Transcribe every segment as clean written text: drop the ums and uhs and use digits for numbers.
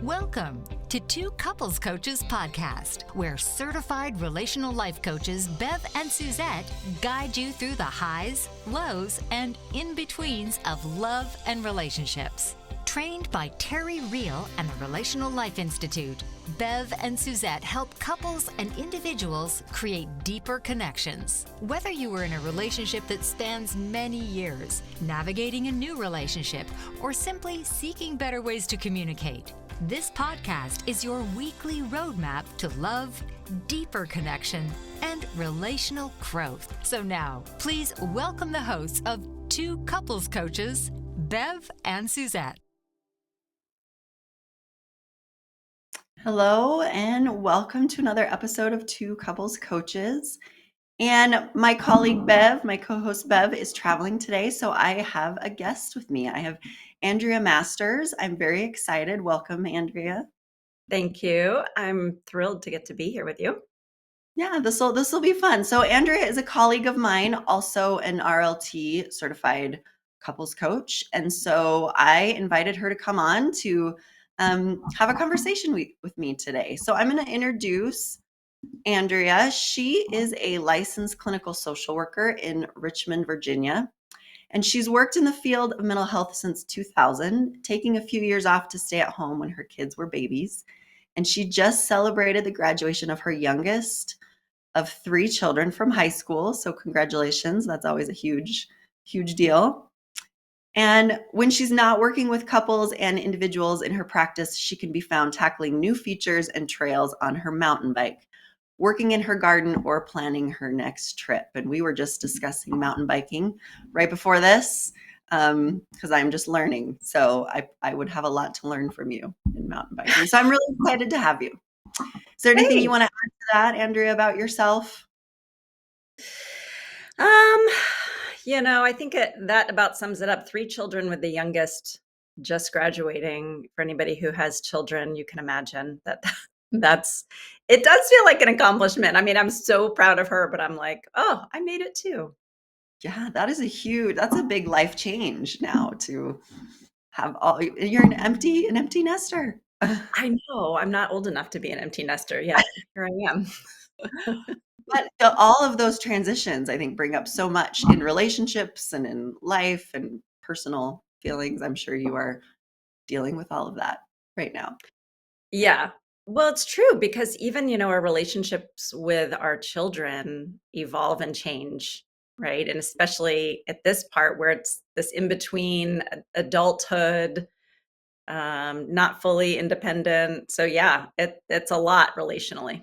Welcome to Two Couples Coaches podcast, where certified relational life coaches Bev and Suzette guide you through the highs, lows, and in-betweens of love and relationships. Trained by Terry Real and the Relational Life Institute, Bev and Suzette help couples and individuals create deeper connections. Whether you are in a relationship that spans many years, navigating a new relationship, or simply seeking better ways to communicate, this podcast is your weekly roadmap to love, deeper connection, and relational growth. So now, please welcome the hosts of Two Couples Coaches, Bev and Suzette. Hello, and welcome to another episode of Two Couples Coaches. And my colleague Bev, my co-host Bev, is traveling today, so I have a guest with me. I have Andrea Masters. I'm very excited. Welcome, Andrea. Thank you. I'm thrilled to get to be here with you. Yeah, this will be fun. So Andrea is a colleague of mine, also an RLT certified couples coach, and so I invited her to come on to have a conversation with me today. So I'm going to introduce Andrea. She is a licensed clinical social worker in Richmond, Virginia, and she's worked in the field of mental health since 2000, taking a few years off to stay at home when her kids were babies. And she just celebrated the graduation of her youngest of 3 children from high school. So congratulations. That's always a huge, huge deal. And when she's not working with couples and individuals in her practice, she can be found tackling new features and trails on her mountain bike, working in her garden, or planning her next trip. And we were just discussing mountain biking right before this because I'm just learning. So I would have a lot to learn from you in mountain biking. So I'm really excited to have you. Is there anything you want to add to that, Andrea, about yourself? I think that about sums it up. 3 children, with the youngest just graduating. For anybody who has children, you can imagine it does feel like an accomplishment. I mean, I'm so proud of her, but I'm like, oh, I made it too. Yeah, that's a big life change now to have you're an empty nester. I know I'm not old enough to be an empty nester yet. Here I am. But all of those transitions, I think, bring up so much in relationships and in life and personal feelings. I'm sure you are dealing with all of that right now. Yeah. Well, it's true because even, our relationships with our children evolve and change, right? And especially at this part where it's this in between adulthood, not fully independent. So yeah, it's a lot relationally.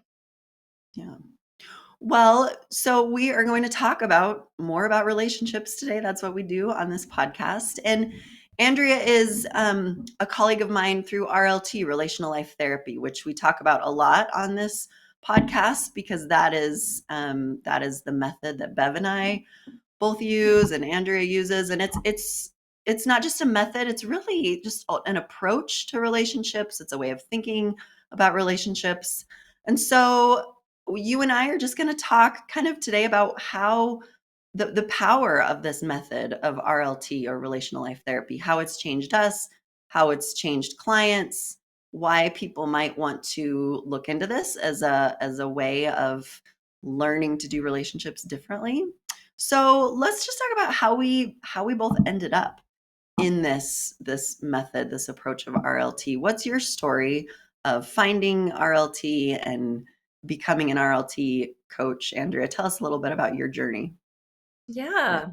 Yeah. Well, so we are going to talk more about relationships today. That's what we do on this podcast. And Andrea is a colleague of mine through RLT, Relational Life Therapy, which we talk about a lot on this podcast because that is the method that Bev and I both use and Andrea uses. And it's not just a method, it's really just an approach to relationships. It's a way of thinking about relationships. And so you and I are just going to talk kind of today about how the power of this method of RLT, or relational life therapy, how it's changed us, how it's changed clients, why people might want to look into this as a way of learning to do relationships differently. So let's just talk about how we both ended up in this method, this approach of RLT. What's your story of finding RLT and becoming an RLT coach? Andrea, tell us a little bit about your journey. Yeah.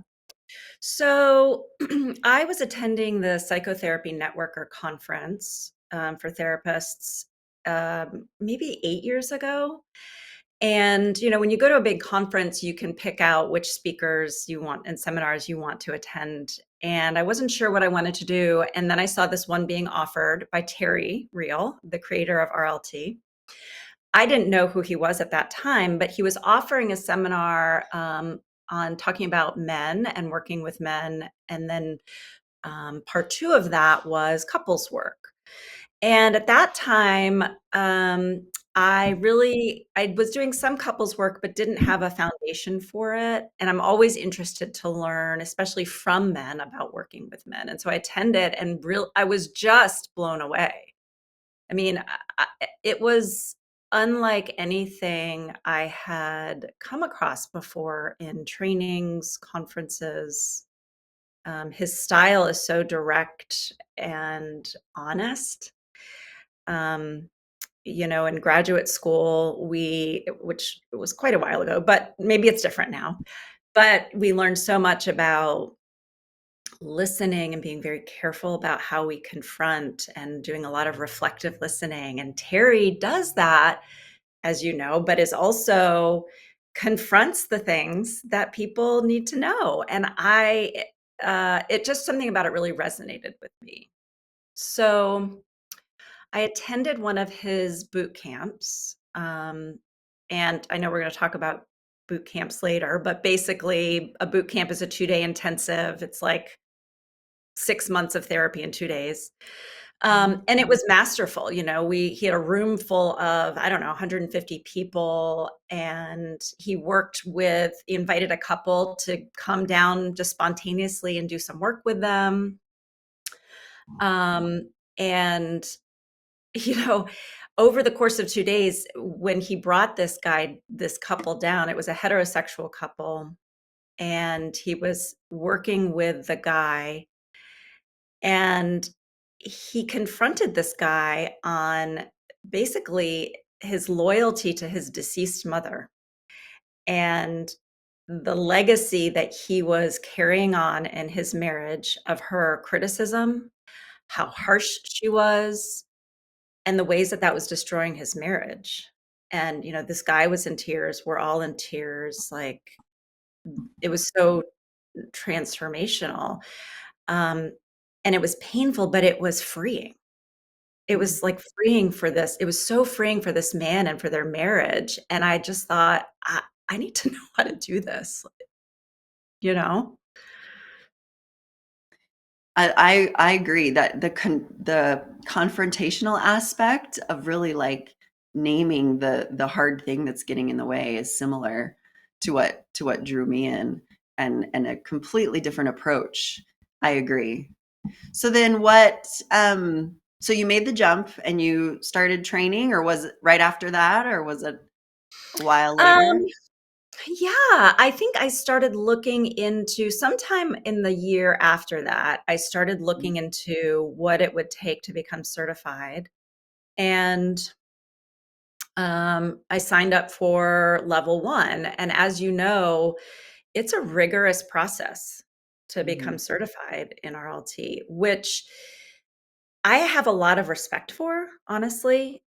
So I was attending the Psychotherapy Network or conference for therapists maybe 8 years ago. And, when you go to a big conference, you can pick out which speakers you want and seminars you want to attend. And I wasn't sure what I wanted to do. And then I saw this one being offered by Terry Real, the creator of RLT. I didn't know who he was at that time, but he was offering a seminar on talking about men and working with men. And then part 2 of that was couples work. And at that time, I was doing some couples work, but didn't have a foundation for it. And I'm always interested to learn, especially from men, about working with men. And so I attended and I was just blown away I mean, it was unlike anything I had come across before in trainings, conferences. His style is so direct and honest. Um, in graduate school, which was quite a while ago, but maybe it's different now. But we learned so much about listening and being very careful about how we confront and doing a lot of reflective listening. And Terry does that, as you know, but is also confronts the things that people need to know. And it just something about it really resonated with me. So I attended one of his boot camps. And I know we're going to talk about boot camps later, but basically, a boot camp is a 2-day intensive. It's like 6 months of therapy in 2 days. And it was masterful. He had a room full of, I don't know, 150 people. And he invited a couple to come down just spontaneously and do some work with them. And, you know, over the course of 2 days, when he brought this couple down, it was a heterosexual couple. And he was working with the guy. And he confronted this guy on basically his loyalty to his deceased mother and the legacy that he was carrying on in his marriage of her criticism, how harsh she was, and the ways that that was destroying his marriage. And, this guy was in tears. We're all in tears. Like, it was so transformational. Um, and it was painful, but it was freeing. It was, like, freeing for this it was so freeing for this man and for their marriage, and I just thought, "I need to know how to do this," you know? I agree that the confrontational aspect of really like naming the hard thing that's getting in the way is similar to what drew me in, and a completely different approach. I agree. So then so you made the jump and you started training, or was it right after that, or was it a while later? Um, yeah, I think I started looking into sometime in the year after that, I started looking into what it would take to become certified, and, I signed up for level 1, and as you know, it's a rigorous process to become Mhm. certified in RLT, which I have a lot of respect for, honestly.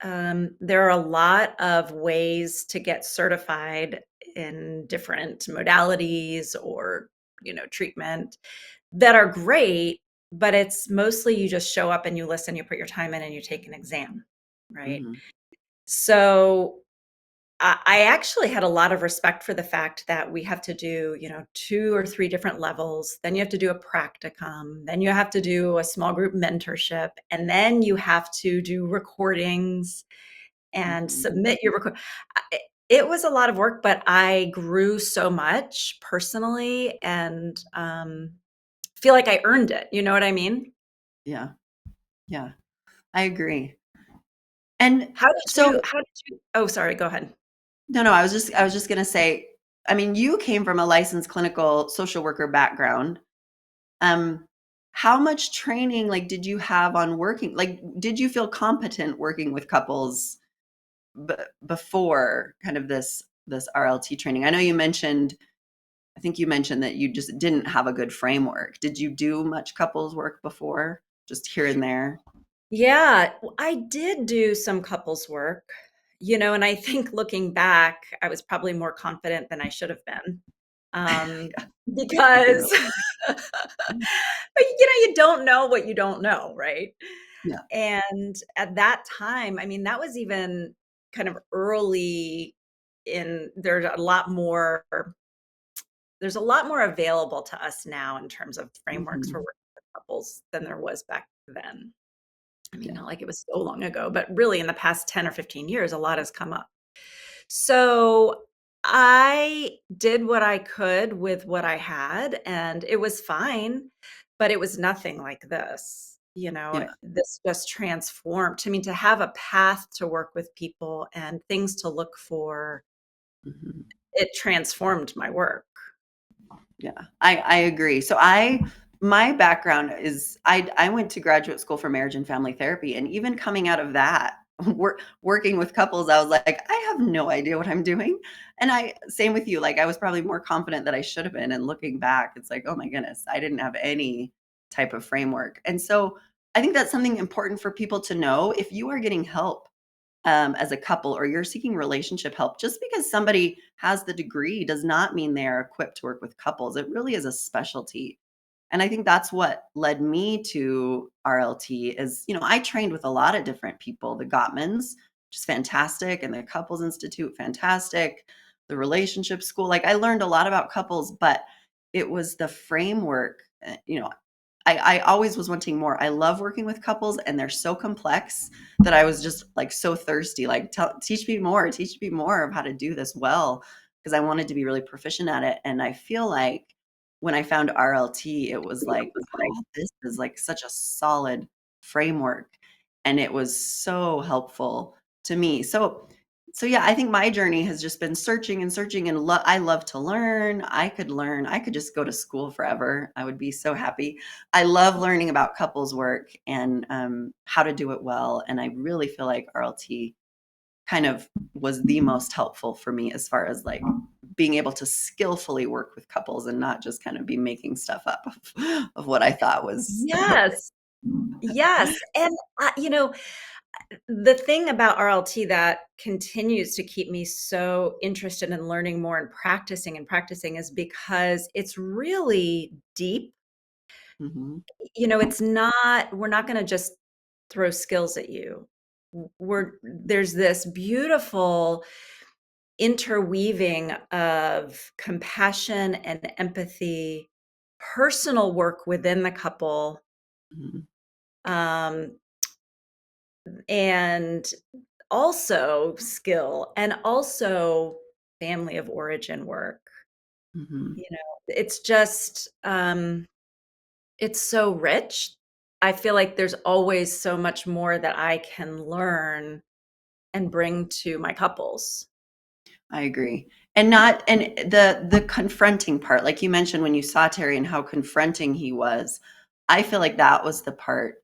There are a lot of ways to get certified in different modalities or, treatment that are great, but it's mostly you just show up and you listen, you put your time in, and you take an exam, right? Mhm. So I actually had a lot of respect for the fact that we have to do, 2 or 3 different levels. Then you have to do a practicum. Then you have to do a small group mentorship. And then you have to do recordings and Mhm. submit your record. It was a lot of work, but I grew so much personally and feel like I earned it. You know what I mean? Yeah. Yeah. I agree. And How did so oh, sorry, go ahead. no, I was just gonna say, I mean, you came from a licensed clinical social worker background. Um, how much training, like, did you have on working? Like, did you feel competent working with couples before kind of this RLT training? I know you mentioned, I think you mentioned that you just didn't have a good framework. Did you do much couples work before, just here and there? Yeah, I did do some couples work, and I think looking back, I was probably more confident than I should have been. Um, I can because relate. but you don't know what you don't know, right? Yeah. And at that time, I mean, that was even kind of early in there's a lot more available to us now in terms of frameworks for Mhm. working with couples than there was back then. I mean, Yeah. not like it was so long ago, but really in the past 10 or 15 years, a lot has come up. So I did what I could with what I had, and it was fine, but it was nothing like this. Yeah. This just transformed to me to have a path to work with people and things to look for. Mhm. It transformed my work. Yeah, I agree. So my background is I went to graduate school for marriage and family therapy, and even coming out of that, working with couples, I was like, I have no idea what I'm doing. And I same with you, like I was probably more confident that I should have been. And looking back, it's like, oh my goodness, I didn't have any type of framework. And so I think that's something important for people to know. If you are getting help as a couple or you're seeking relationship help, just because somebody has the degree does not mean they are equipped to work with couples. It really is a specialty. And I think that's what led me to RLT is, I trained with a lot of different people, the Gottmans, which is fantastic, and the Couples Institute, fantastic, the relationship school. Like I learned a lot about couples, but it was the framework, I always was wanting more. I love working with couples and they're so complex that I was just like so thirsty, like teach me more of how to do this well, because I wanted to be really proficient at it. And I feel like when I found RLT, it was like, oh, this is like such a solid framework. And it was so helpful to me. So yeah, I think my journey has just been searching and searching, and I love to learn. I could learn. I could just go to school forever. I would be so happy. I love learning about couples work and how to do it well. And I really feel like RLT kind of was the most helpful for me as far as like being able to skillfully work with couples and not just kind of be making stuff up of what I thought was. Yes. Yes. And, the thing about RLT that continues to keep me so interested in learning more and practicing is because it's really deep. Mhm, We're not going to just throw skills at you. There's this beautiful interweaving of compassion and empathy, personal work within the couple, mhm, um, and also skill, and also family of origin work. mhm. It's just, it's so rich. I feel like there's always so much more that I can learn and bring to my couples. I agree. And the confronting part, like you mentioned when you saw Terry and how confronting he was, I feel like that was the part,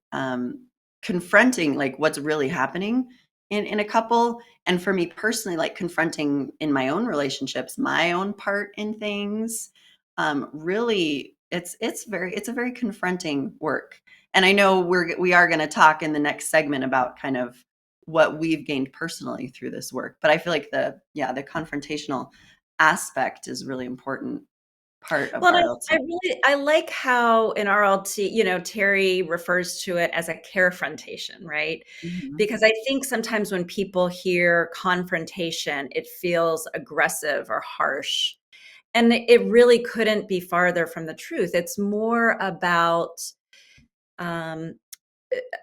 confronting like what's really happening in a couple. And for me personally, like confronting in my own relationships, my own part in things, really it's a very confronting work. And I know we are going to talk in the next segment about kind of what we've gained personally through this work. But I feel like the confrontational aspect is really important part of Well, and I RLT. really I like how in RLT, Terry refers to it as a carefrontation, right? Mhm, Because I think sometimes when people hear confrontation, it feels aggressive or harsh. And it really couldn't be farther from the truth. It's more about um,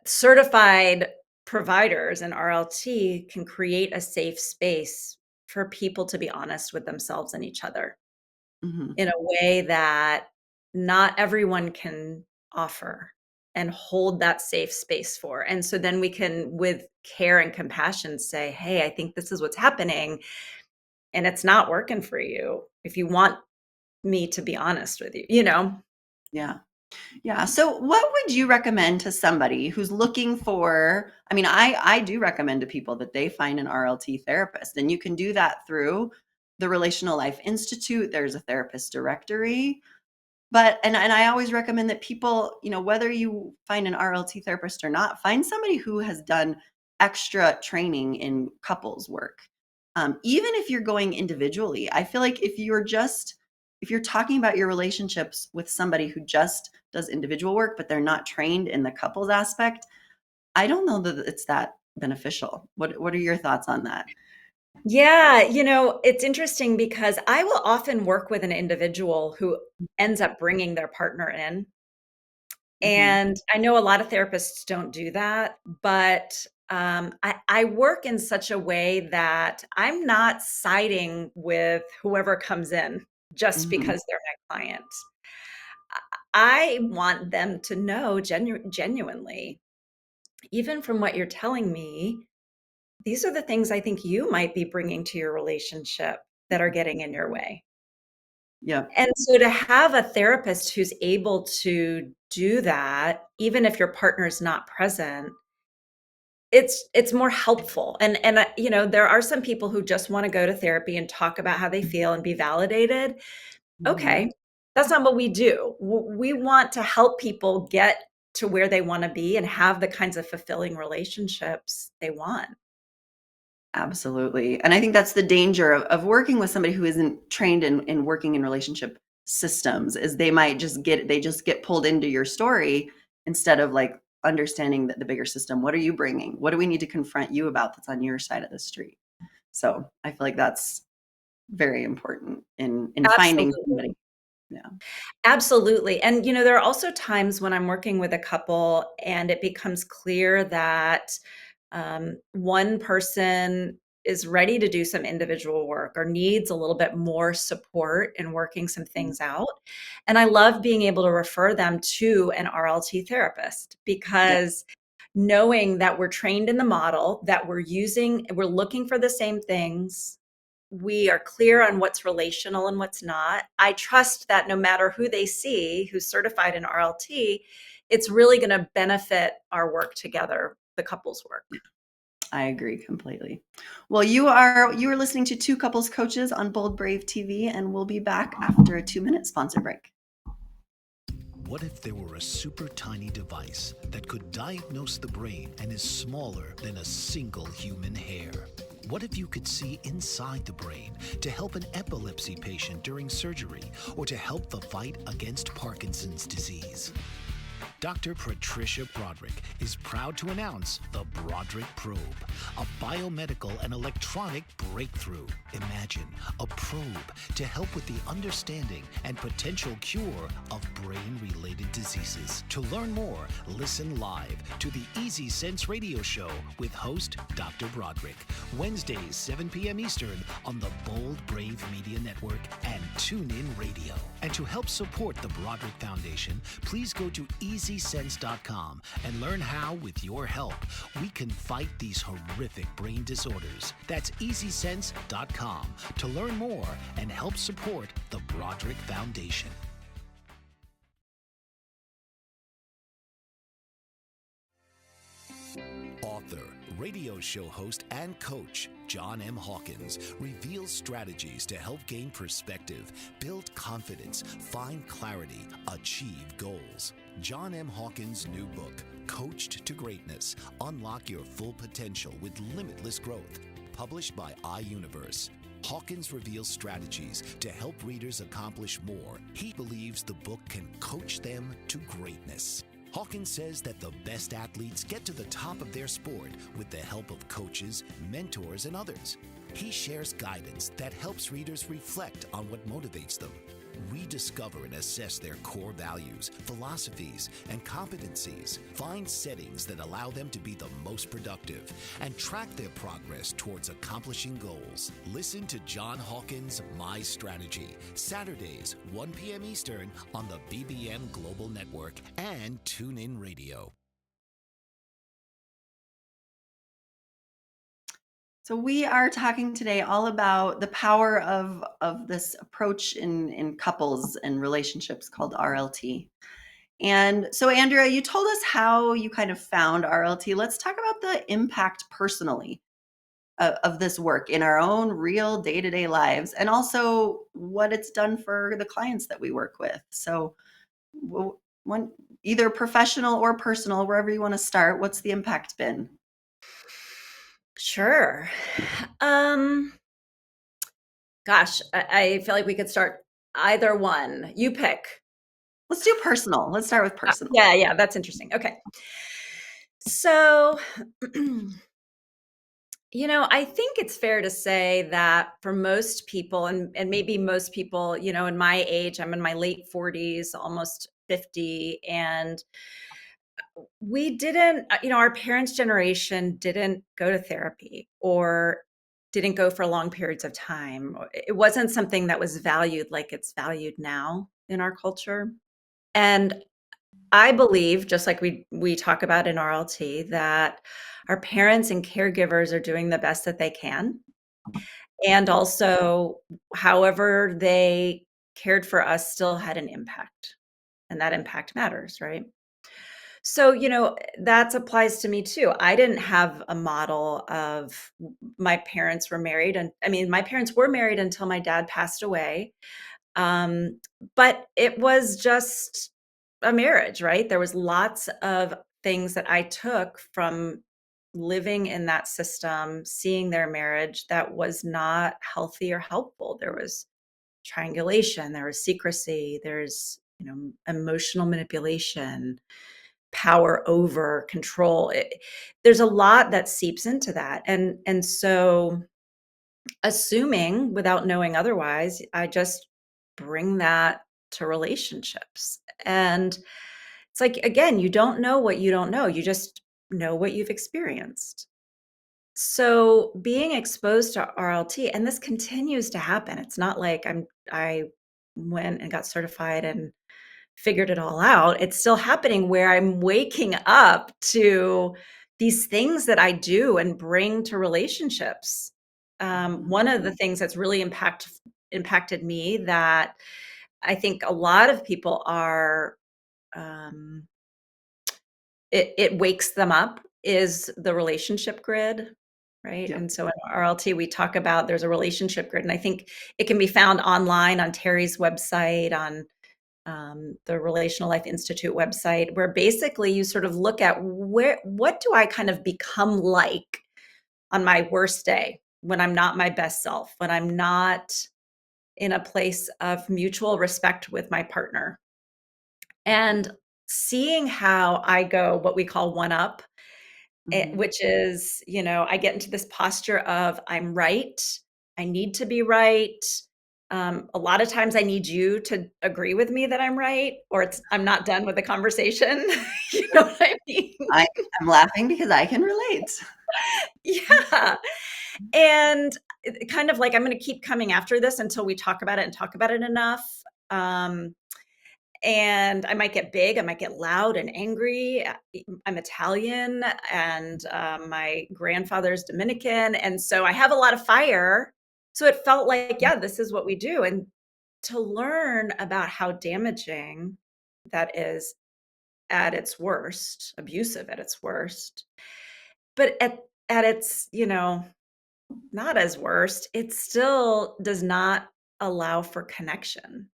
certified providers and RLT can create a safe space for people to be honest with themselves and each other mhm. in a way that not everyone can offer and hold that safe space for. And so then we can, with care and compassion, say, hey, I think this is what's happening and it's not working for you. If you want me to be honest with you. Yeah. Yeah. So what would you recommend to somebody who's looking for, I mean, I do recommend to people that they find an RLT therapist, and you can do that through the Relational Life Institute. There's a therapist directory. But and I always recommend that people, whether you find an RLT therapist or not, find somebody who has done extra training in couples work. Even if you're going individually, I feel like if you're talking about your relationships with somebody who just does individual work, but they're not trained in the couples aspect, I don't know that it's that beneficial. What are your thoughts on that? Yeah, it's interesting because I will often work with an individual who ends up bringing their partner in. Hmm. And I know a lot of therapists don't do that, but I work in such a way that I'm not siding with whoever comes in just Hmm. because they're my client. I want them to know genuinely, even from what you're telling me, these are the things I think you might be bringing to your relationship that are getting in your way. Yeah, And so to have a therapist who's able to do that, even if your partner's not present, it's more helpful. And you know, there are some people who just want to go to therapy and talk about how they feel and be validated. mhm, Okay, that's not what we do. We want to help people get to where they want to be and have the kinds of fulfilling relationships they want. absolutely. And I think that's the danger of working with somebody who isn't trained in working in relationship systems is they just get pulled into your story instead of like understanding that the bigger system. What are you bringing? What do we need to confront you about that's on your side of the street? So I feel like that's very important in finding somebody. Absolutely. Yeah. Absolutely. And, you know, there are also times when I'm working with a couple and it becomes clear that one person is ready to do some individual work or needs a little bit more support in working some Mm, things out. And I love being able to refer them to an RLT therapist yeah, because knowing that we're trained in the model, that we're looking for the same things, we are clear on what's relational and what's not. I trust that no matter who they see who's certified in RLT, it's really going to benefit our work together, the couples work. I agree completely. Well, you are listening to Two Couples Coaches on Bold Brave TV, and we'll be back after a 2-minute sponsor break. What if there were a super tiny device that could diagnose the brain and is smaller than a single human hair? What if you could see inside the brain to help an epilepsy patient during surgery or to help the fight against Parkinson's disease? Dr. Patricia Broderick is proud to announce the Broderick Probe, a biomedical and electronic breakthrough. Imagine a probe to help with the understanding and potential cure of brain-related diseases. To learn more, listen live to the Easy Sense radio show with host Dr. Broderick, Wednesdays 7 p.m. Eastern on the Bold Brave Media Network and TuneIn Radio. And to help support the Broderick Foundation, please go to EasySense.com and learn how, with your help, we can fight these horrific brain disorders. That's EasySense.com to learn more and help support the Broderick Foundation. Author, radio show host, and coach John M. Hawkins reveals strategies to help gain perspective, build confidence, find clarity, achieve goals. John M. Hawkins' new book, Coached to Greatness, Unlock Your Full Potential with Limitless Growth, published by iUniverse. Hawkins reveals strategies to help readers accomplish more. He believes the book can coach them to greatness. Hawkins says that the best athletes get to the top of their sport with the help of coaches, mentors, and others. He shares guidance that helps readers reflect on what motivates them, rediscover and assess their core values, philosophies, and competencies, find settings that allow them to be the most productive, and track their progress towards accomplishing goals. Listen to John Hawkins' My Strategy, Saturdays, 1 p.m. Eastern on the BBM Global Network and TuneIn Radio. So we are talking today all about the power of this approach in couples and relationships called RLT. And so Andrea, you told us how you kind of found RLT. Let's talk about the impact personally of this work in our own real day-to-day lives and also what it's done for the clients that we work with. So one either professional or personal, wherever you want to start, what's the impact been? Sure. Um, Gosh, I feel like we could start either one. You pick. Let's do personal. Let's start with personal. Yeah, that's interesting. Okay. So, you know, I think it's fair to say that for most people, and maybe most people, you know, in my age, I'm in my late 40s, almost 50, and we didn't, you know, our parents' generation didn't go to therapy or didn't go for long periods of time. It wasn't something that was valued like it's valued now in our culture. And I believe, just like we talk about in RLT, that our parents and caregivers are doing the best that they can. And also, however they cared for us still had an impact, and that impact matters, right? So, that applies to me too. I didn't have a model of my parents were married. And I mean, my parents were married until my dad passed away. Um, but it was just a marriage, right? There was lots of things that I took from living in that system, seeing their marriage that was not healthy or helpful. There was triangulation, there was secrecy, there's, emotional manipulation, power over control. There's a lot that seeps into that. And so assuming without knowing otherwise, I just bring that to relationships. And it's like, again, you don't know what you don't know. You just know what you've experienced. So being exposed to RLT, and this continues to happen. It's not like I went and got certified and figured it all out. It's still happening where I'm waking up to these things that I do and bring to relationships. One of the things that's really impacted me that I think a lot of people are, um, it wakes them up is the relationship grid, right? Yeah. And so in RLT, we talk about there's a relationship grid, and I think it can be found online on Terry's website, on the Relational Life Institute website, where basically you sort of look at what do I kind of become like on my worst day, when I'm not my best self, when I'm not in a place of mutual respect with my partner. And seeing how I go what we call one up, Mhm. which is, I get into this posture of I'm right, I need to be right. A lot of times I need you to agree with me that I'm right, or I'm not done with the conversation. You know what I mean? I'm laughing because I can relate. Yeah. And kind of like, I'm going to keep coming after this until we talk about it and talk about it enough. Um, and I might get big, I might get loud and angry. I'm Italian, and my grandfather's Dominican. And so I have a lot of fire. So it felt like, yeah, this is what we do. And to learn about how damaging that is at its worst, abusive at its worst, but at its, not as worst, it still does not allow for connection.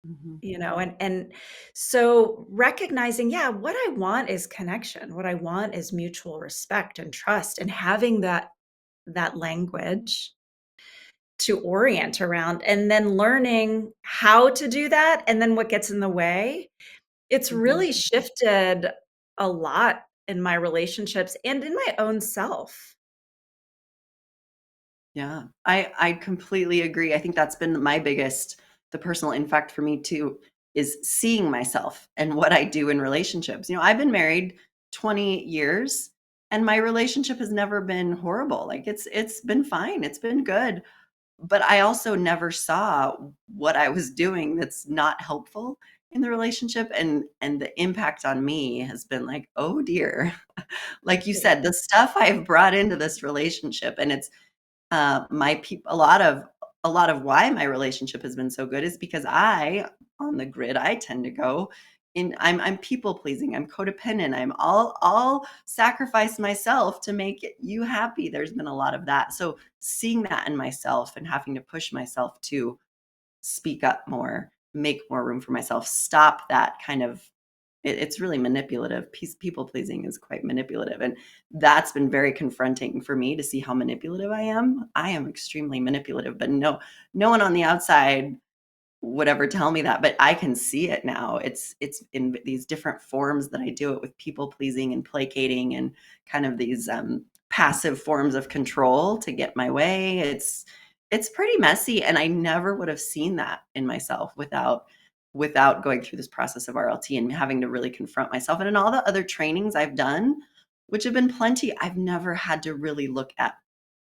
Mhm. And so recognizing, yeah, what I want is connection. What I want is mutual respect and trust, and having that language to orient around, and then learning how to do that, and then what gets in the way. It's Mhm. really shifted a lot in my relationships and in my own self. Yeah, I completely agree. I think that's been my biggest, the personal impact for me too, is seeing myself and what I do in relationships. I've been married 20 years and my relationship has never been horrible. Like it's been fine. It's been good. But I also never saw what I was doing that's not helpful in the relationship, and the impact on me has been like, "Oh dear." Like you Yeah. said, the stuff I've brought into this relationship, and it's my people, a lot of why my relationship has been so good is because on the grid I tend to go in. I'm people pleasing, I'm codependent, I'll sacrifice myself to make you happy. There's been a lot of that. So seeing that in myself and having to push myself to speak up more, make more room for myself, stop that kind of, it's really manipulative. People pleasing is quite manipulative. And that's been very confronting for me to see how manipulative I am. I am extremely manipulative, but no one on the outside would ever tell me that, but I can see it now. It's in these different forms that I do it, with people pleasing and placating and kind of these passive forms of control to get my way. It's pretty messy, and I never would have seen that in myself without going through this process of RLT and having to really confront myself. And in all the other trainings I've done, which have been plenty, I've never had to really look at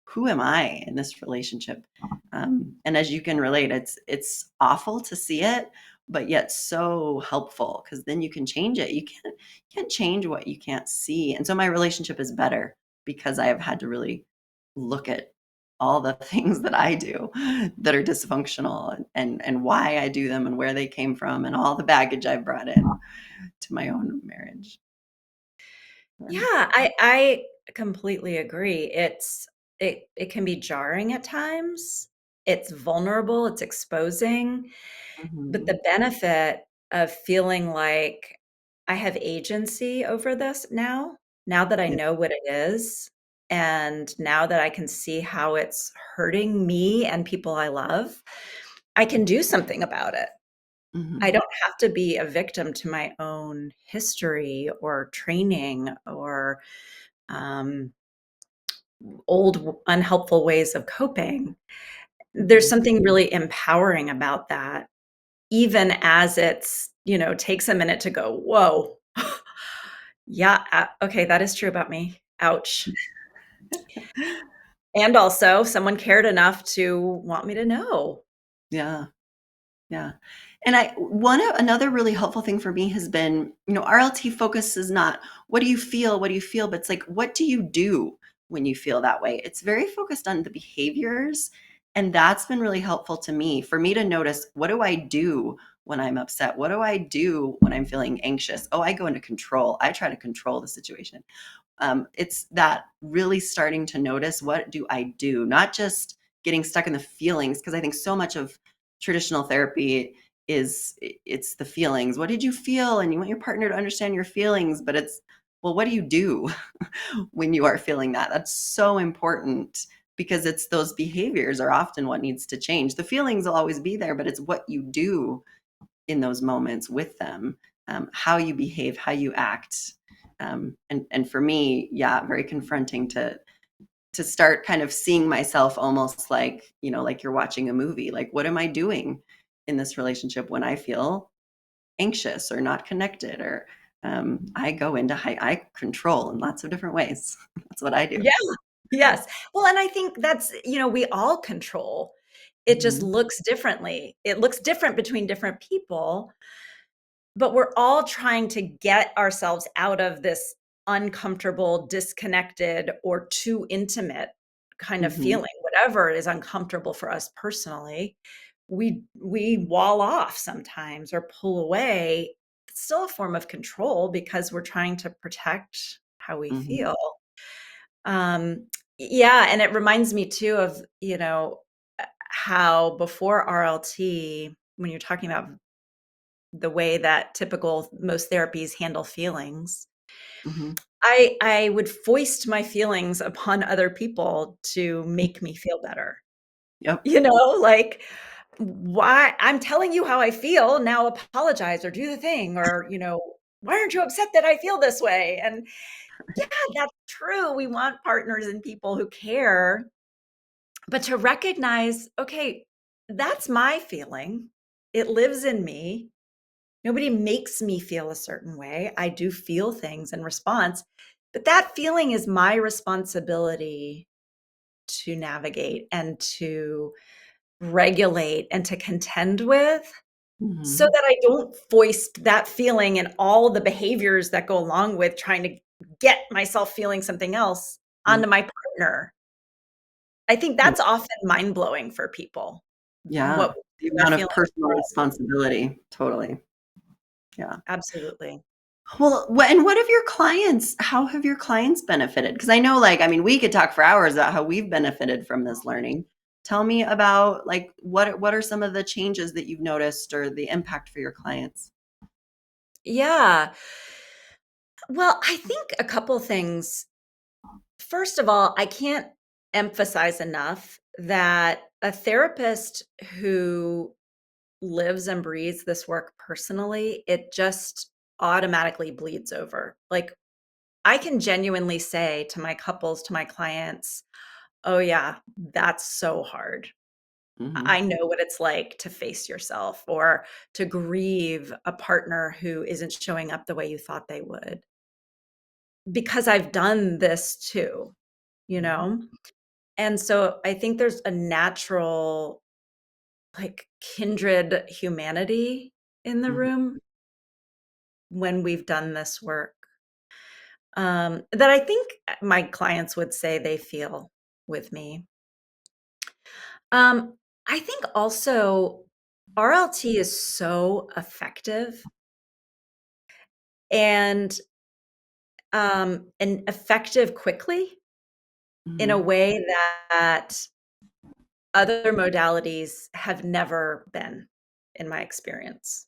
who am I in this relationship. And as you can relate, it's awful to see it but yet so helpful, because then you can change it. You can't change what you can't see. And so my relationship is better because I have had to really look at all the things that I do that are dysfunctional, and why I do them and where they came from and all the baggage I brought in to my own marriage. Yeah, I completely agree. It can be jarring at times. It's vulnerable, it's exposing, but Mhm. the benefit of feeling like I have agency over this now that I Yeah. know what it is, and now that I can see how it's hurting me and people I love, I can do something about it. I Mhm. don't have to be a victim to my own history or training or um, old unhelpful ways of coping. There's Mhm. something really empowering about that, even as takes a minute to go, whoa, yeah, okay, that is true about me. Ouch. And also, someone cared enough to want me to know. Yeah. Yeah. And another really helpful thing for me has been, RLT focus is not what do you feel, but it's like, what do you do when you feel that way? It's very focused on the behaviors. And that's been really helpful to me, for me to notice, what do I do when I'm upset? What do I do when I'm feeling anxious? Oh, I go into control. I try to control the situation. It's that really starting to notice, what do I do? Not just getting stuck in the feelings, because I think so much of traditional therapy it's the feelings. What did you feel? And you want your partner to understand your feelings, but it's, well, what do you do when you are feeling that? That's so important, because it's those behaviors are often what needs to change. The feelings will always be there, but it's what you do in those moments with them, how you behave, how you act. And for me, yeah, very confronting to start kind of seeing myself almost like, like you're watching a movie. Like, what am I doing in this relationship when I feel anxious or not connected? Or I go into I control in lots of different ways. That's what I do. Yeah. Yes. Well, and I think we all control. It just Mhm. looks differently. It looks different between different people, but we're all trying to get ourselves out of this uncomfortable, disconnected, or too intimate kind of Mhm. feeling, whatever is uncomfortable for us personally. We wall off sometimes or pull away. It's still a form of control because we're trying to protect how we Mhm. feel. Yeah, and it reminds me too of, how before RLT, when you're talking about the way that typical most therapies handle feelings, Mhm. I would foist my feelings upon other people to make me feel better. Yep. Like, why I'm telling you how I feel, now apologize or do the thing, or, why aren't you upset that I feel this way? And yeah, that's true. We want partners and people who care, but to recognize, okay, that's my feeling. It lives in me. Nobody makes me feel a certain way. I do feel things in response, but that feeling is my responsibility to navigate and to regulate and to contend with, so Mhm. that I don't foist that feeling and all the behaviors that go along with trying to get myself feeling something else Yep. onto my partner. I think Yep. that's often mind-blowing for people, Yeah. what The they're amount of feeling. personal responsibility. Totally. Yeah. Absolutely. Well, and what have your clients, how have your clients benefited? Because I know, like, I mean, we could talk for hours about how we've benefited from this learning. Tell me about, like, what are some of the changes that you've noticed or the impact for your clients? Yeah. Well, I think a couple things. First of all, I can't emphasize enough that a therapist who lives and breathes this work personally, it just automatically bleeds over. Like, I can genuinely say to my couples, to my clients, oh, yeah, that's so hard. Mhm. I know what it's like to face yourself or to grieve a partner who isn't showing up the way you thought they would, because I've done this too, you Mhm. know? And so I think there's a natural, like, kindred humanity in the Mhm. room when we've done this work, that I think my clients would say they feel with me. I think also RLT is so effective and effective quickly in a Mhm. way that other modalities have never been, in my experience.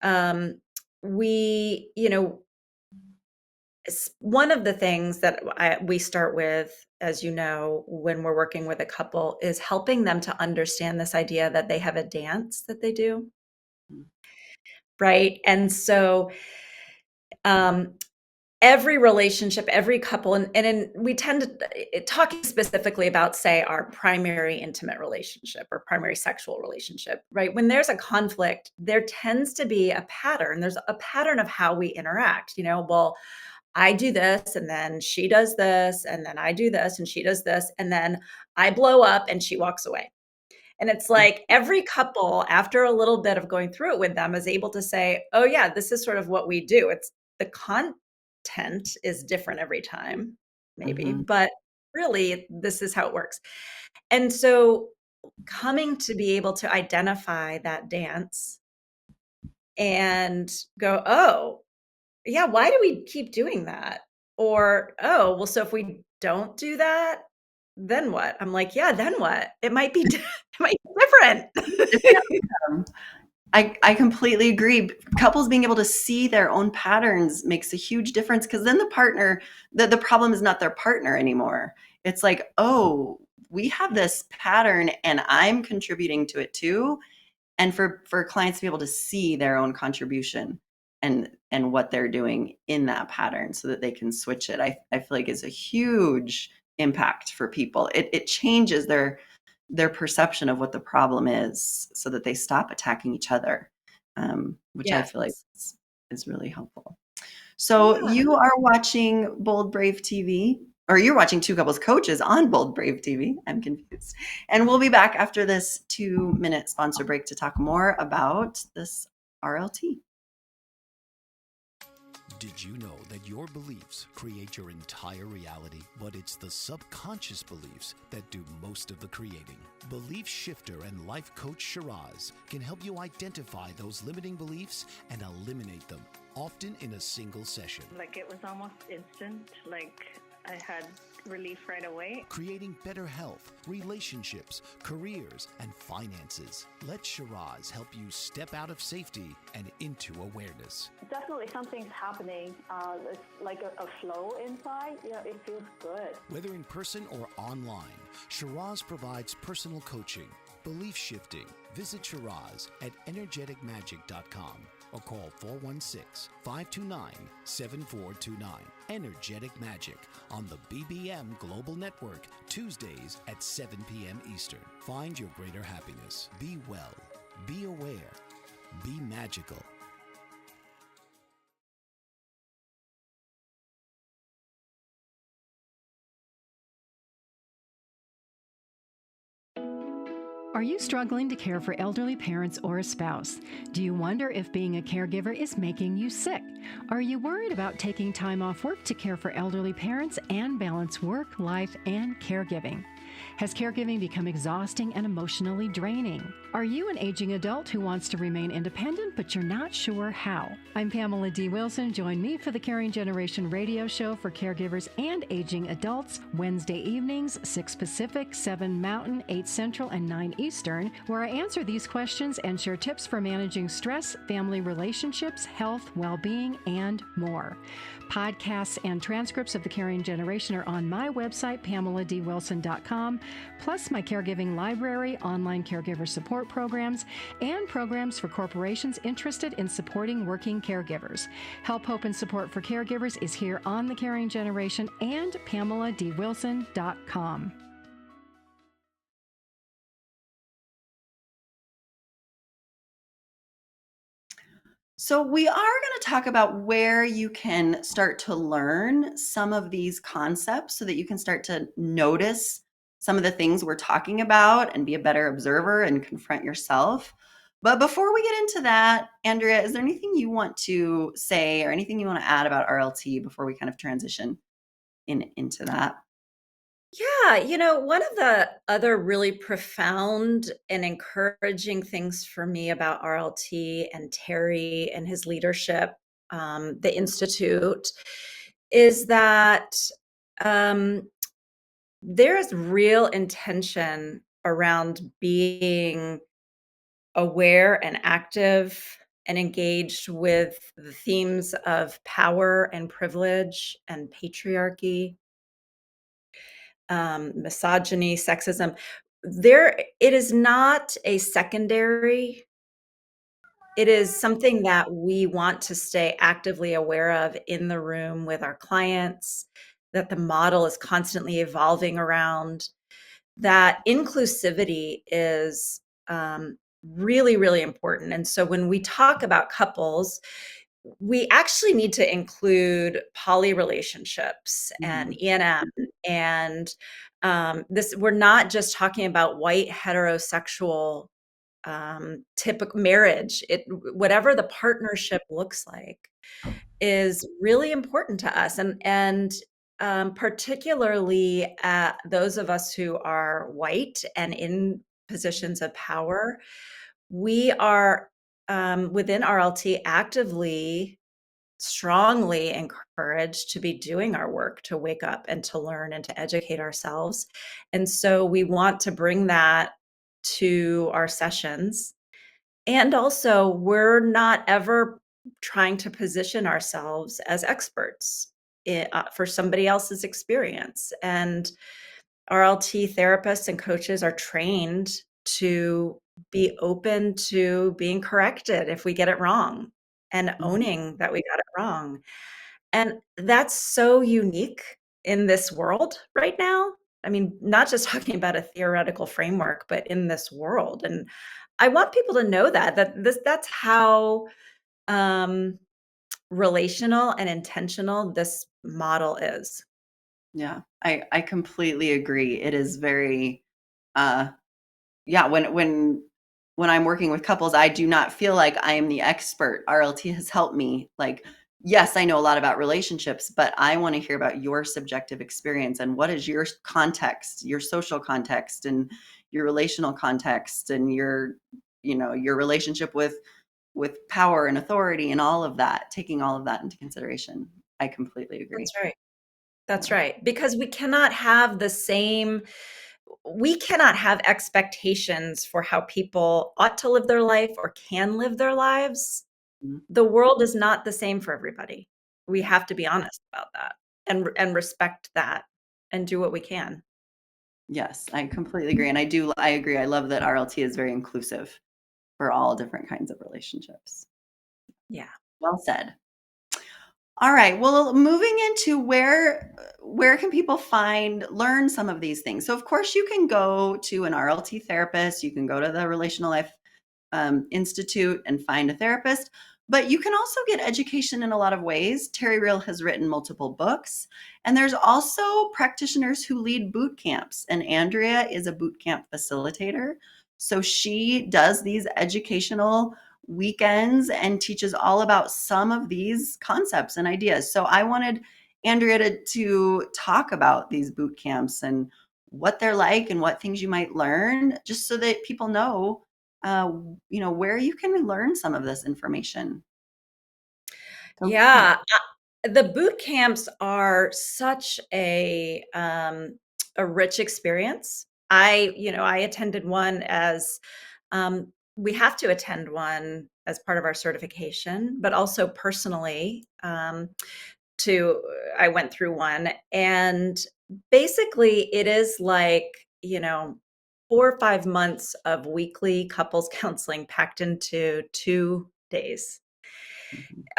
Um, we, you know, one of the things that we start with, as you know, when we're working with a couple, is helping them to understand this idea that they have a dance that they do, Mhm. right? And so, um, every relationship, every couple, we tend to talking specifically about, say, our primary intimate relationship or primary sexual relationship, right? When there's a conflict, there tends to be a pattern. There's a pattern of how we interact. Well, I do this and then she does this, and then I do this and she does this, and then I blow up and she walks away. And it's like every couple, after a little bit of going through it with them, is able to say, oh, yeah, this is sort of what we do. It's the content is different every time, maybe, Mhm. but really, this is how it works. And so, coming to be able to identify that dance and go, oh, yeah, why do we keep doing that? Or, oh, well, so if we don't do that, then what? I'm like, yeah, then what? It might be it might be different. Um, I completely agree. Couples being able to see their own patterns makes a huge difference, because then the problem is not their partner anymore. It's like, oh, we have this pattern and I'm contributing to it too. And for clients to be able to see their own contribution and what they're doing in that pattern so that they can switch it, I feel like is a huge impact for people. It changes their perception of what the problem is so that they stop attacking each other, which I Yes. feel like is really helpful. So Yeah. you are watching Bold Brave TV, or you're watching Two Couples Coaches on Bold Brave TV. I'm confused. And we'll be back after this 2-minute sponsor break to talk more about this RLT. Did you know that your beliefs create your entire reality, but it's the subconscious beliefs that do most of the creating? Belief shifter and life coach Shiraz can help you identify those limiting beliefs and eliminate them, often in a single session. Like, it was almost instant. Like, I had relief right away. Creating better health, relationships, careers, and finances. Let Shiraz help you step out of safety and into awareness. Definitely something's happening. It's like a flow inside. It feels good. Whether in person or online, Shiraz provides personal coaching, belief shifting. Visit Shiraz at energeticmagic.com or call 416-529-7429. Energetic Magic on the BBM Global Network, Tuesdays at 7 p.m. Eastern. Find your greater happiness. Be well. Be aware. Be magical. Are you struggling to care for elderly parents or a spouse? Do you wonder if being a caregiver is making you sick? Are you worried about taking time off work to care for elderly parents and balance work, life, and caregiving? Has caregiving become exhausting and emotionally draining? Are you an aging adult who wants to remain independent, but you're not sure how? I'm Pamela D. Wilson. Join me for the Caring Generation radio show for caregivers and aging adults, Wednesday evenings, 6 Pacific, 7 Mountain, 8 Central, and 9 Eastern, where I answer these questions and share tips for managing stress, family relationships, health, well-being, and more. Podcasts and transcripts of the Caring Generation are on my website, PamelaDWilson.com, plus my caregiving library, online caregiver support programs, and programs for corporations interested in supporting working caregivers. Help, hope, and support for caregivers is here on the Caring Generation and PamelaDWilson.com. So we are going to talk about where you can start to learn some of these concepts so that you can start to notice some of the things we're talking about and be a better observer and confront yourself. But before we get into that, Andrea, is there anything you want to say or anything you want to add about RLT before we kind of transition into that? Yeah, one of the other really profound and encouraging things for me about RLT and Terry and his leadership, the Institute, is that um, there is real intention around being aware and active and engaged with the themes of power and privilege and patriarchy, misogyny, sexism. It is not a secondary. It is something that we want to stay actively aware of in the room with our clients, that the model is constantly evolving around, that inclusivity is really, really important. And so when we talk about couples, we actually need to include poly relationships and E&M and this. We're not just talking about white heterosexual typical marriage. Whatever the partnership looks like is really important to us, and particularly those of us who are white and in positions of power. We are within RLT actively, strongly encouraged to be doing our work, to wake up and to learn and to educate ourselves. And so we want to bring that to our sessions. And also, we're not ever trying to position ourselves as experts for somebody else's experience. And RLT therapists and coaches are trained to be open to being corrected if we get it wrong and owning that we got it wrong. And that's so unique in this world right now. I mean, not just talking about a theoretical framework, but in this world. And I want people to know that's how um, relational and intentional this model is. Yeah, I completely agree. It is very, yeah, when I'm working with couples, I do not feel like I am the expert. RLT has helped me. Like, yes, I know a lot about relationships, but I want to hear about your subjective experience and what is your context, your social context and your relational context and your relationship with power and authority and all of that, taking all of that into consideration. I completely agree. That's right. That's right. Because we cannot have expectations for how people ought to live their life or can live their lives. Mhm. The world is not the same for everybody. We have to be honest about that and respect that and do what we can. Yes, I completely agree. And I agree. I love that RLT is very inclusive for all different kinds of relationships. Yeah. Well said. All right. Well, moving into where can people learn some of these things? So of course you can go to an RLT therapist, you can go to the Relational Life Institute and find a therapist, but you can also get education in a lot of ways. Terry Real has written multiple books, and there's also practitioners who lead boot camps, and Andrea is a boot camp facilitator. So she does these educational weekends and teaches all about some of these concepts and ideas. So I wanted Andrea to talk about these boot camps and what they're like and what things you might learn, just so that people know uh, where you can learn some of this information. So, Yeah. The boot camps are such a rich experience. I attended one as we have to attend one as part of our certification, but also personally. To I went through one, and basically it is like 4 or 5 months of weekly couples counseling packed into 2 days.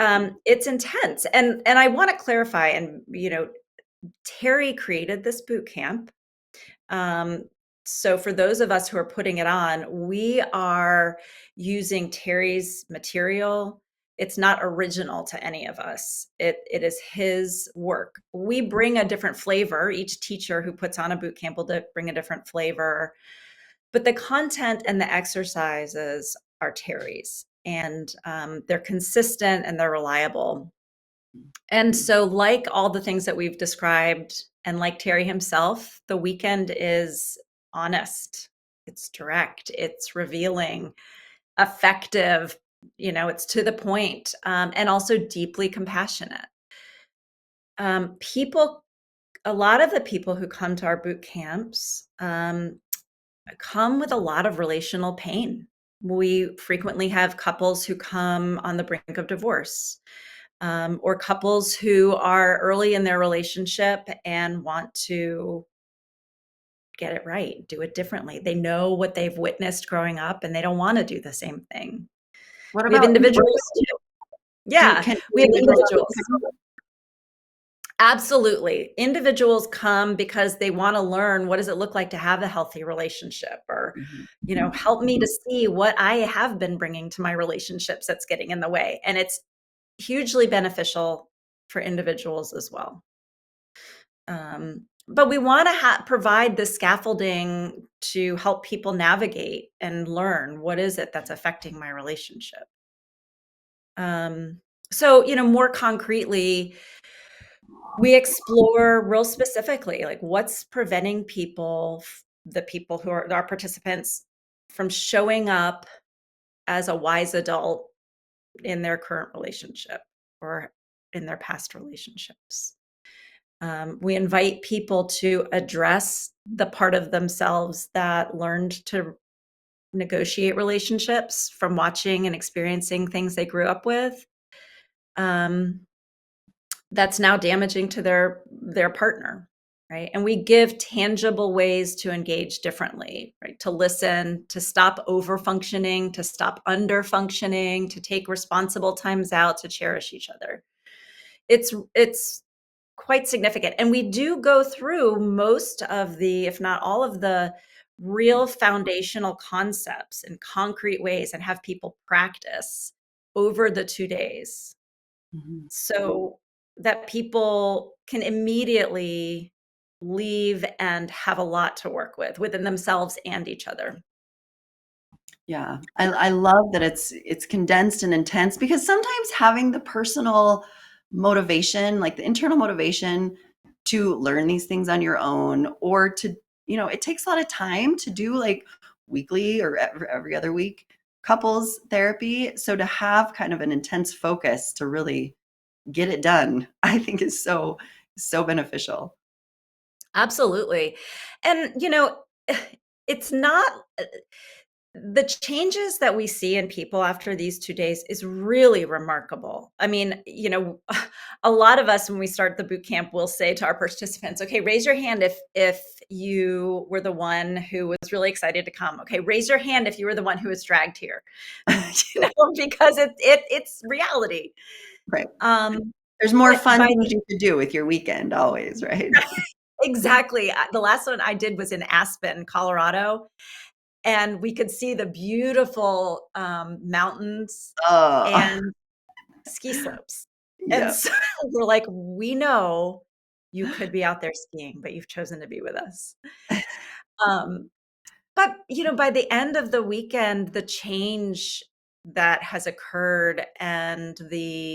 mhm, It's intense, and I want to clarify, and Terry created this boot camp. Um, so for those of us who are putting it on, we are using Terry's material. It's not original to any of us. It is his work. We bring a different flavor. Each teacher who puts on a boot camp will bring a different flavor, but the content and the exercises are Terry's, and they're consistent and they're reliable. And so, like all the things that we've described, and like Terry himself, the weekend is honest, it's direct, it's revealing, effective, it's to the point, and also deeply compassionate. A lot of the people who come to our boot camps come with a lot of relational pain. We frequently have couples who come on the brink of divorce, or couples who are early in their relationship and want to get it right, do it differently. They know what they've witnessed growing up and they don't want to do the same thing. What We have about individuals too. Yeah, can we have individuals individuals. Absolutely. Individuals come because they want to learn, what does it look like to have a healthy relationship, or, help me to see what I have been bringing to my relationships that's getting in the way. And it's hugely beneficial for individuals as well. But we want to provide the scaffolding to help people navigate and learn, what is it that's affecting my relationship. So, more concretely, we explore real specifically, like, what's preventing the people who are our participants, from showing up as a wise adult in their current relationship or in their past relationships. We invite people to address the part of themselves that learned to negotiate relationships from watching and experiencing things they grew up with. That's now damaging to their partner, right? And we give tangible ways to engage differently, right? To listen, to stop over functioning, to stop under functioning, to take responsible times out, to cherish each other. It's quite significant. And we do go through most of the, if not all of the real foundational concepts in concrete ways and have people practice over the 2 days. So that people can immediately leave and have a lot to work with within themselves and each other. Yeah, I love that it's condensed and intense, because sometimes having the personal motivation, like the internal motivation to learn these things on your own, or to, it takes a lot of time to do like weekly or every other week couples therapy. So to have kind of an intense focus to really get it done, I think is so, so beneficial. Absolutely. And, it's not the changes that we see in people after these 2 days is really remarkable. I mean, a lot of us, when we start the boot camp, will say to our participants, okay, raise your hand if you were the one who was really excited to come. Okay, raise your hand if you were the one who was dragged here, because it's reality. Right. There's more fun things you could do with your weekend always, right? Exactly. The last one I did was in Aspen, Colorado, and we could see the beautiful mountains and ski slopes. And Yeah. so we're like, we know you could be out there skiing, but you've chosen to be with us. But, by the end of the weekend, the change that has occurred and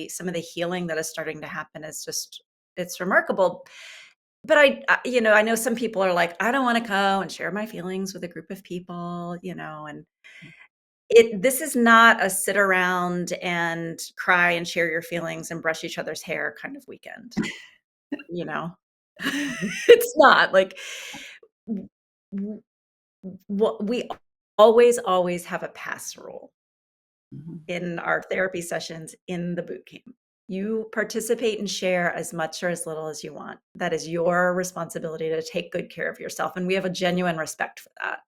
some of the healing that is starting to happen is just, it's remarkable. But I know some people are like, I don't want to go and share my feelings with a group of people, and this is not a sit around and cry and share your feelings and brush each other's hair kind of weekend. It's not like, what we always have a pass rule in our therapy sessions in the boot camp. You participate and share as much or as little as you want. That is your responsibility to take good care of yourself. And we have a genuine respect for that.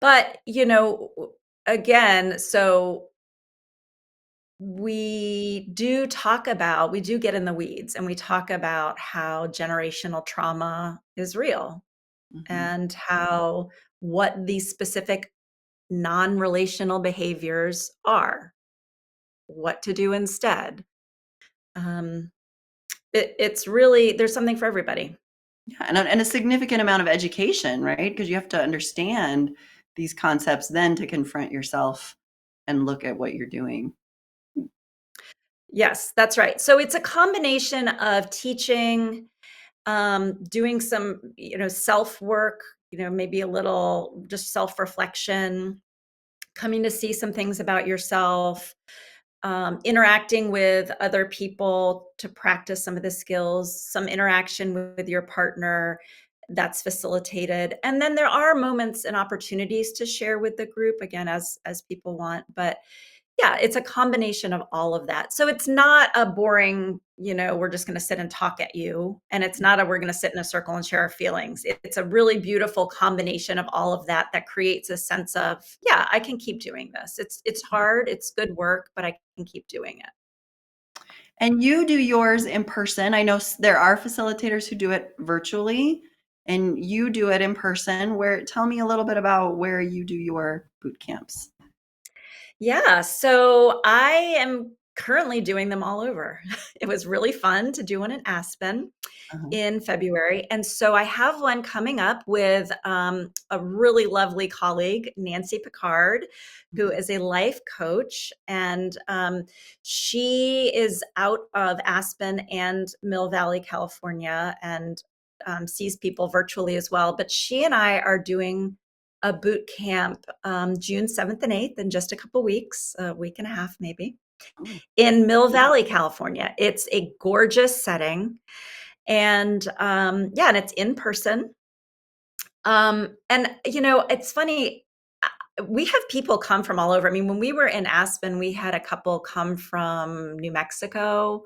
But, again, so we do get in the weeds, and we talk about how generational trauma is real, and what these specific non-relational behaviors are, what to do instead. It's really, there's something for everybody. Yeah, and a significant amount of education, right? Because you have to understand these concepts then to confront yourself and look at what you're doing. Yes, that's right. So it's a combination of teaching, doing some, self work, maybe a little just self reflection, coming to see some things about yourself, interacting with other people to practice some of the skills, some interaction with your partner that's facilitated. And then there are moments and opportunities to share with the group, again, as people want. But yeah, it's a combination of all of that. So it's not a boring, we're just going to sit and talk at you. And it's not we're going to sit in a circle and share our feelings. It's a really beautiful combination of all of that creates a sense of, yeah, I can keep doing this. It's hard. It's good work, but I can keep doing it. And you do yours in person. I know there are facilitators who do it virtually, and you do it in person. Tell me a little bit about where you do your boot camps. Yeah, so I am currently doing them all over. It was really fun to do one in Aspen in February. And so I have one coming up with a really lovely colleague, Nancy Picard, who is a life coach. And she is out of Aspen and Mill Valley, California, and sees people virtually as well. But she and I are doing a boot camp June 7th and 8th in just a couple weeks, a week and a half maybe, in Mill Valley, California. It's a gorgeous setting. And and it's in person. And it's funny, we have people come from all over. I mean, when we were in Aspen, we had a couple come from New Mexico.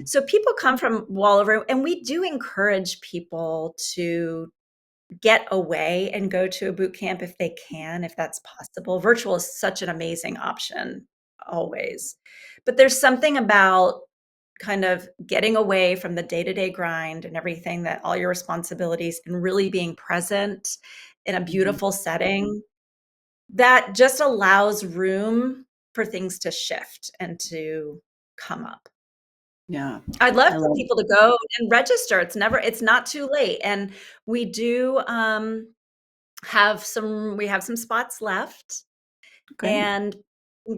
So people come from all over, and we do encourage people to get away and go to a boot camp if they can, if that's possible. Virtual is such an amazing option always. But there's something about kind of getting away from the day-to-day grind and everything, that all your responsibilities, and really being present in a beautiful setting that just allows room for things to shift and to come up. Yeah. I'd love for people to go and register. It's not too late. And we do have some spots left. Great. And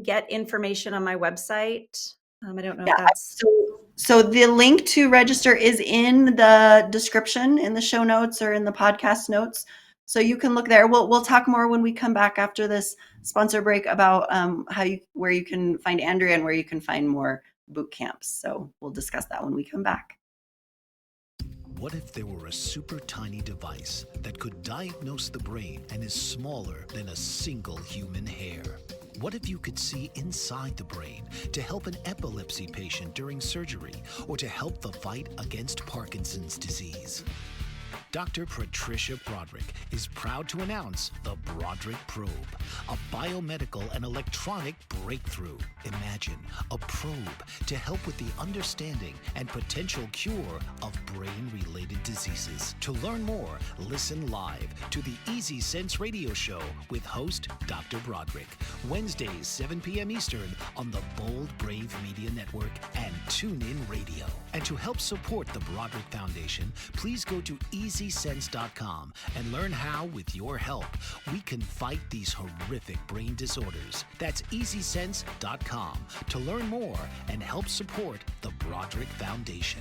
get information on my website. I don't know Yeah. if that's So the link to register is in the description, in the show notes, or in the podcast notes. So you can look there. We'll talk more when we come back after this sponsor break about where you can find Andrea and where you can find more boot camps. So we'll discuss that when we come back. What if there were a super tiny device that could diagnose the brain and is smaller than a single human hair? What if you could see inside the brain to help an epilepsy patient during surgery, or to help the fight against Parkinson's disease? Dr. Patricia Broderick is proud to announce the Broderick Probe, a biomedical and electronic breakthrough. Imagine a probe to help with the understanding and potential cure of brain-related diseases. To learn more, listen live to the Easy Sense radio show with host Dr. Broderick, Wednesdays 7 p.m. Eastern on the Bold Brave Media Network and TuneIn Radio. And to help support the Broderick Foundation, please go to EasySense.com and learn how, with your help, we can fight these horrific brain disorders. That's EasySense.com to learn more and help support the Broderick Foundation.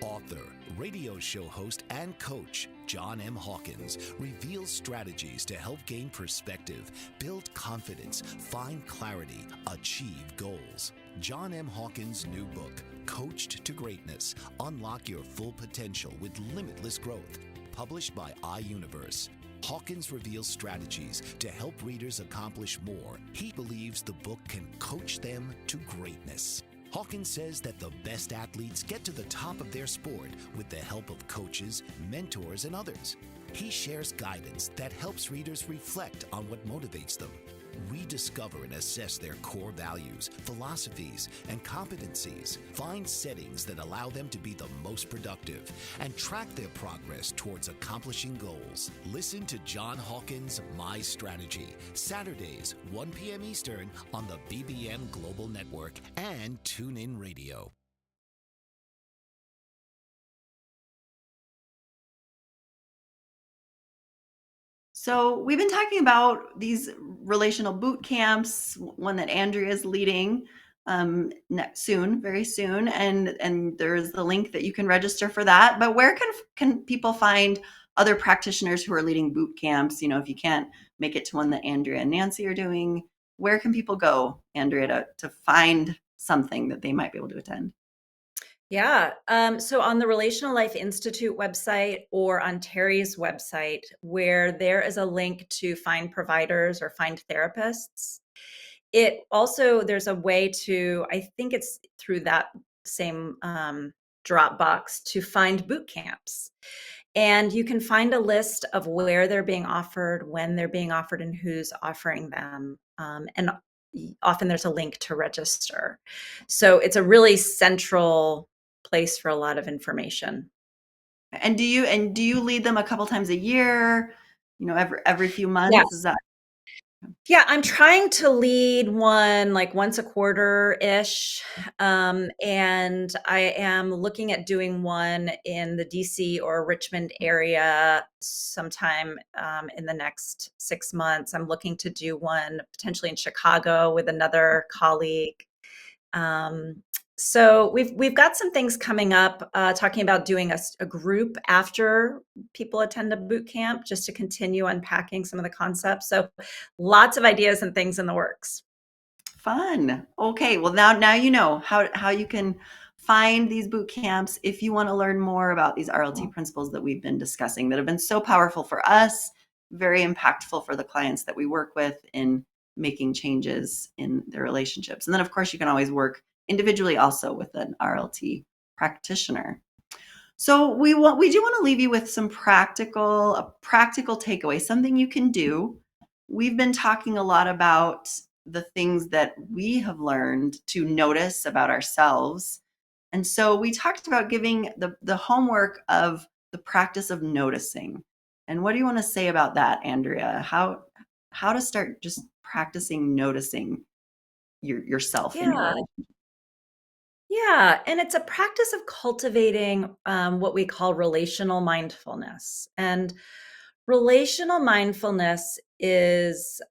Author, radio show host, and coach John M. Hawkins reveals strategies to help gain perspective, build confidence, find clarity, achieve goals. John M. Hawkins' new book, Coached to Greatness, Unlock Your Full Potential with Limitless Growth, published by iUniverse. Hawkins reveals strategies to help readers accomplish more. He believes the book can coach them to greatness. Hawkins says that the best athletes get to the top of their sport with the help of coaches, mentors, and others. He shares guidance that helps readers reflect on what motivates them, rediscover and assess their core values, philosophies, and competencies, find settings that allow them to be the most productive, and track their progress towards accomplishing goals. Listen to John Hawkins' My Strategy, Saturdays, 1 p.m. Eastern on the BBM Global Network and TuneIn Radio. So we've been talking about these relational boot camps, one that Andrea is leading soon, very soon, and there's the link that you can register for that. But where can people find other practitioners who are leading boot camps? You know, if you can't make it to one that Andrea and Nancy are doing, where can people go, Andrea, to find something that they might be able to attend? Yeah. So on the Relational Life Institute website or on Terry's website, where there is a link to find providers or find therapists. It also, there's a way to, I think it's through that same Dropbox, to find boot camps. And you can find a list of where they're being offered, when they're being offered, and who's offering them. And often there's a link to register. So it's a really central place for a lot of information. And do you lead them a couple times a year? You know, every few months? Yes. Is that? Yeah, I'm trying to lead one like once a quarter-ish. And I am looking at doing one in the DC or Richmond area sometime in the next 6 months. I'm looking to do one potentially in Chicago with another colleague. So we've got some things coming up, talking about doing a group after people attend a boot camp, just to continue unpacking some of the concepts. So lots of ideas and things in the works. Fun. Okay. Well, now you know how you can find these boot camps if you want to learn more about these RLT principles that we've been discussing that have been so powerful for us, very impactful for the clients that we work with in making changes in their relationships. And then, of course, you can always work individually also with an RLT practitioner. So we do want to leave you with a practical takeaway, something you can do. We've been talking a lot about the things that we have learned to notice about ourselves. And so we talked about giving the homework of the practice of noticing. And what do you want to say about that, Andrea? How to start just practicing noticing yourself in your Yeah. relationship? Yeah. And it's a practice of cultivating what we call relational mindfulness. And relational mindfulness is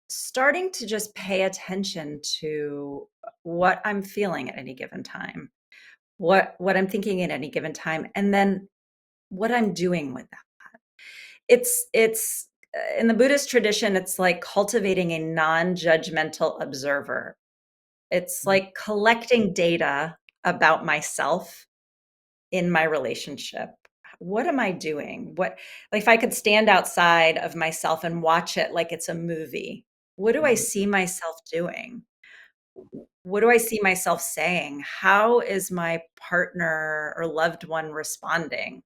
starting to just pay attention to what I'm feeling at any given time, what I'm thinking at any given time, and then what I'm doing with that. It's in the Buddhist tradition, it's like cultivating a non-judgmental observer. It's like collecting data about myself in my relationship. What am I doing? Like if I could stand outside of myself and watch it like it's a movie, what do I see myself doing? What do I see myself saying? How is my partner or loved one responding?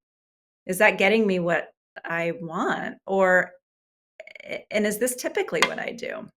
Is that getting me what I want? And is this typically what I do?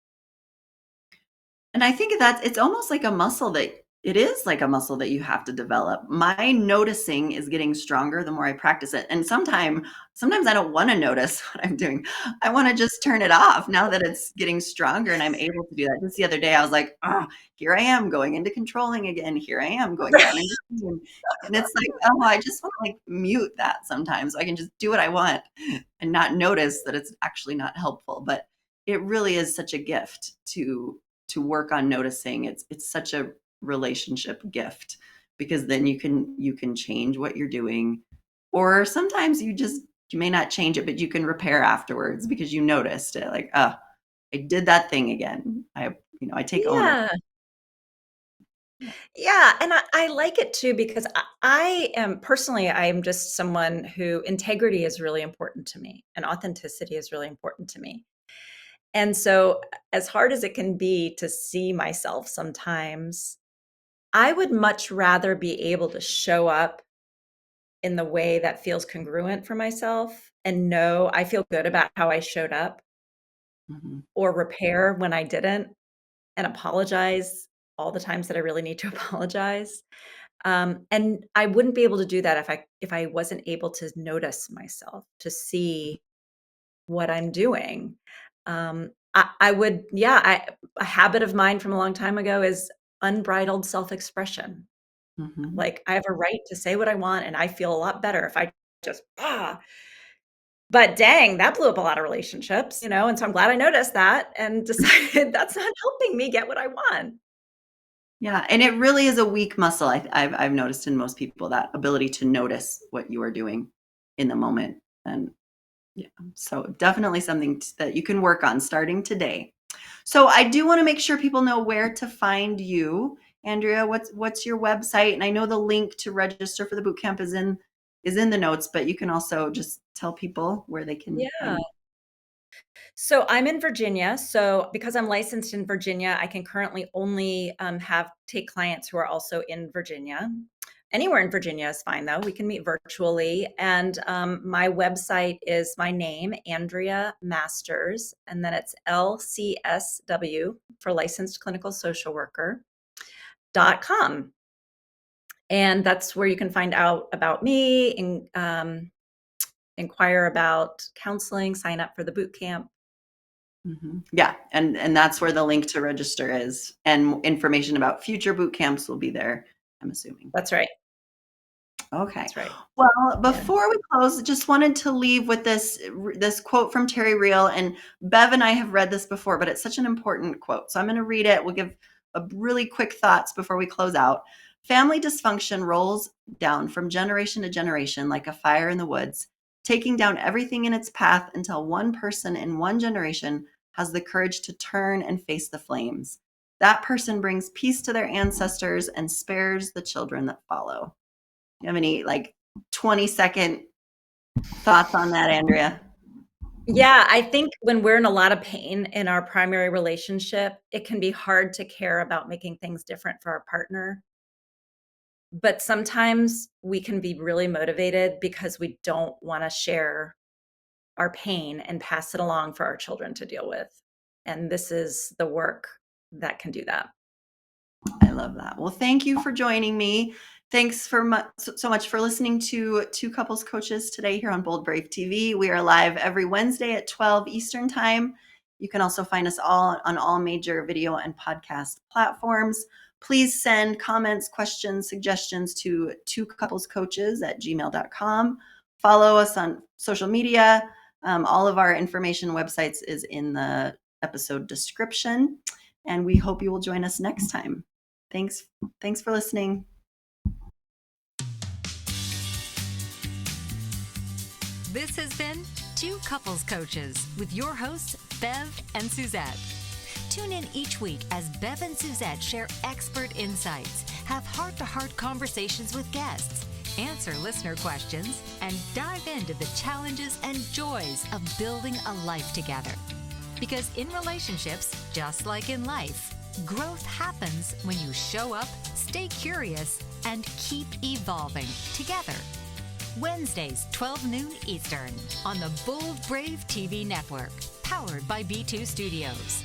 And I think it's almost like a muscle that it is like a muscle that you have to develop. My noticing is getting stronger the more I practice it. And sometimes I don't want to notice what I'm doing. I want to just turn it off now that it's getting stronger and I'm able to do that. Just the other day, I was like, oh, here I am going into controlling again. Here I am going down into and it's like, oh, I just want to like mute that sometimes so I can just do what I want and not notice that it's actually not helpful. But it really is such a gift to work on noticing. It's such a relationship gift because then you can change what you're doing, or sometimes you may not change it, but you can repair afterwards because you noticed it. Like, I did that thing again. I take ownership. Yeah. Yeah, and I like it too because I am personally, I am just someone who integrity is really important to me and authenticity is really important to me. And so, as hard as it can be to see myself sometimes, I would much rather be able to show up in the way that feels congruent for myself and know I feel good about how I showed up, Mhm. or repair when I didn't, and apologize all the times that I really need to apologize. And I wouldn't be able to do that if I wasn't able to notice myself, to see what I'm doing. I would, yeah, a habit of mine from a long time ago is unbridled self-expression. Mhm. Like I have a right to say what I want, and I feel a lot better if I just But dang, that blew up a lot of relationships, and so I'm glad I noticed that and decided that's not helping me get what I want. Yeah, and it really is a weak muscle. I've noticed in most people, that ability to notice what you are doing in the moment. And yeah, so definitely something that you can work on starting today. So I do want to make sure people know where to find you. Andrea, what's your website? And I know the link to register for the boot camp is in the notes, but you can also just tell people where they can Yeah. find you. So I'm in Virginia. So because I'm licensed in Virginia, I can currently only take clients who are also in Virginia. Anywhere in Virginia is fine, though. We can meet virtually. And my website is my name, Andrea Masters, and then it's LCSW for Licensed Clinical Social Worker.com. And that's where you can find out about me and inquire about counseling, sign up for the boot camp. Mm-hmm. Yeah, and that's where the link to register is, and information about future boot camps will be there, I'm assuming. That's right. Okay. That's right. Well, before we close, just wanted to leave with this quote from Terry Real, and Bev and I have read this before, but it's such an important quote. So I'm going to read it. We'll give a really quick thoughts before we close out. Family dysfunction rolls down from generation to generation like a fire in the woods, taking down everything in its path until one person in one generation has the courage to turn and face the flames. That person brings peace to their ancestors and spares the children that follow. You have any 20-second thoughts on that, Andrea? Yeah, I think when we're in a lot of pain in our primary relationship, it can be hard to care about making things different for our partner. But sometimes we can be really motivated because we don't want to share our pain and pass it along for our children to deal with. And this is the work that can do that. I love that. Well, thank you for joining me. Thanks so much for listening to Two Couples Coaches today here on Bold Brave TV. We are live every Wednesday at 12 Eastern Time. You can also find us all on all major video and podcast platforms. Please send comments, questions, suggestions to twocouplescoaches@gmail.com. Follow us on social media. All of our information websites is in the episode description. And we hope you will join us next time. Thanks for listening. This has been Two Couples Coaches with your hosts, Bev and Suzette. Tune in each week as Bev and Suzette share expert insights, have heart-to-heart conversations with guests, answer listener questions, and dive into the challenges and joys of building a life together. Because in relationships, just like in life, growth happens when you show up, stay curious, and keep evolving together. Wednesdays, 12 noon Eastern, on the Bold Brave TV network, powered by B2 Studios.